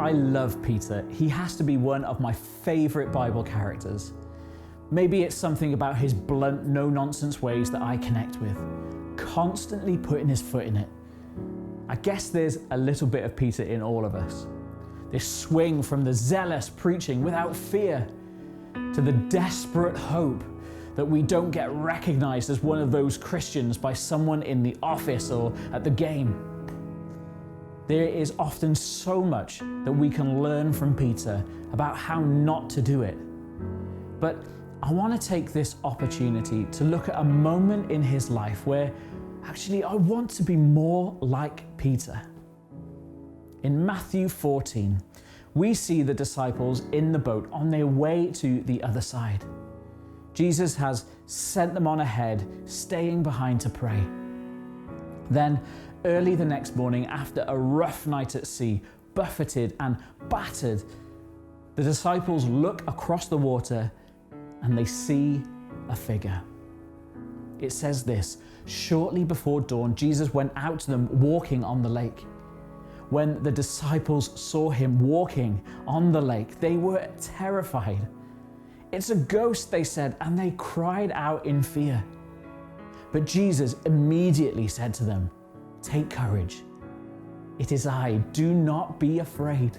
I love Peter. He has to be one of my favorite Bible characters. Maybe it's something about his blunt, no-nonsense ways that I connect with, constantly putting his foot in it. I guess there's a little bit of Peter in all of us. This swing from the zealous preaching without fear to the desperate hope that we don't get recognized as one of those Christians by someone in the office or at the game. There is often so much that we can learn from Peter about how not to do it. But I want to take this opportunity to look at a moment in his life where actually I want to be more like Peter. In Matthew 14, we see the disciples in the boat on their way to the other side. Jesus has sent them on ahead, staying behind to pray. Then, early the next morning, after a rough night at sea, buffeted and battered, the disciples look across the water and they see a figure. It says this: shortly before dawn, Jesus went out to them walking on the lake. When the disciples saw him walking on the lake, they were terrified. "It's a ghost," they said, and they cried out in fear. But Jesus immediately said to them, "Take courage. It is I. Do not be afraid."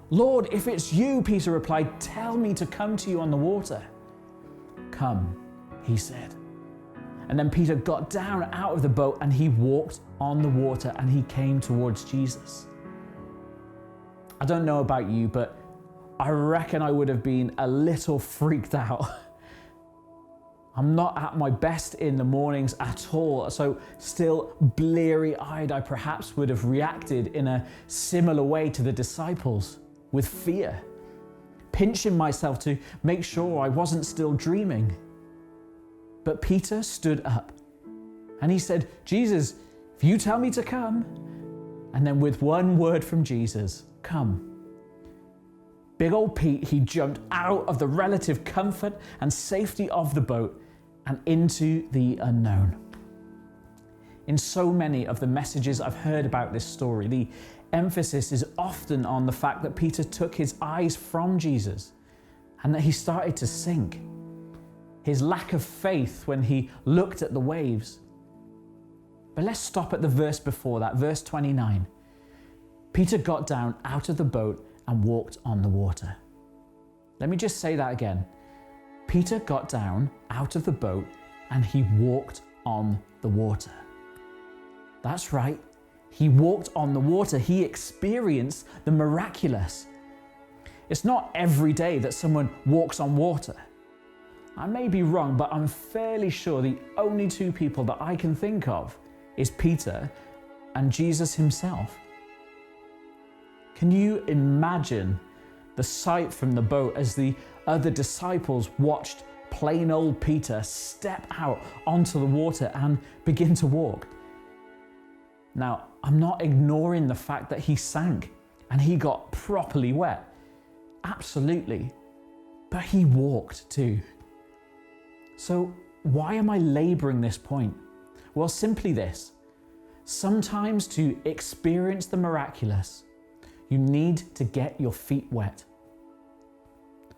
"Lord, if it's you," Peter replied, "tell me to come to you on the water." "Come," he said. And then Peter got down out of the boat and he walked on the water and he came towards Jesus. I don't know about you, but I reckon I would have been a little freaked out. I'm not at my best in the mornings at all, so still bleary-eyed, I perhaps would have reacted in a similar way to the disciples, with fear, pinching myself to make sure I wasn't still dreaming. But Peter stood up and he said, "Jesus, if you tell me to come," and then with one word from Jesus, "Come." Big old Pete, he jumped out of the relative comfort and safety of the boat and into the unknown. In so many of the messages I've heard about this story, the emphasis is often on the fact that Peter took his eyes from Jesus and that he started to sink. His lack of faith when he looked at the waves. But let's stop at the verse before that, verse 29. Peter got down out of the boat and walked on the water. Let me just say that again. Peter got down out of the boat and he walked on the water. That's right. He walked on the water. He experienced the miraculous. It's not every day that someone walks on water. I may be wrong, but I'm fairly sure the only two people that I can think of is Peter and Jesus himself. Can you imagine the sight from the boat as the other disciples watched plain old Peter step out onto the water and begin to walk? Now, I'm not ignoring the fact that he sank and he got properly wet. Absolutely. But he walked too. So why am I laboring this point? Well, simply this. Sometimes to experience the miraculous, you need to get your feet wet.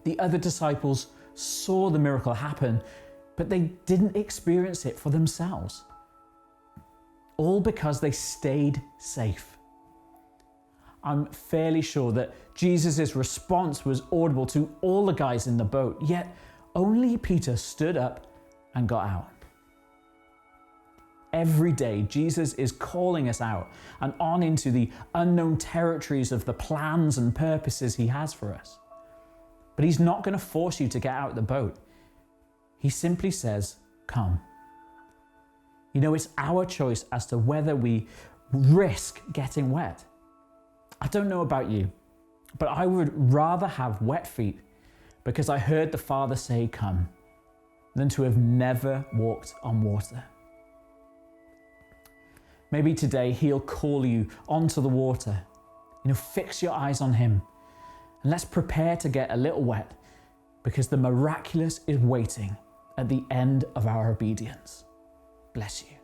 The other disciples saw the miracle happen, but they didn't experience it for themselves. All because they stayed safe. I'm fairly sure that Jesus' response was audible to all the guys in the boat, yet only Peter stood up and got out. Every day, Jesus is calling us out and on into the unknown territories of the plans and purposes he has for us. But he's not going to force you to get out of the boat. He simply says, "Come." You know, it's our choice as to whether we risk getting wet. I don't know about you, but I would rather have wet feet because I heard the Father say, "Come," than to have never walked on water. Maybe today he'll call you onto the water. Fix your eyes on him. And let's prepare to get a little wet because the miraculous is waiting at the end of our obedience. Bless you.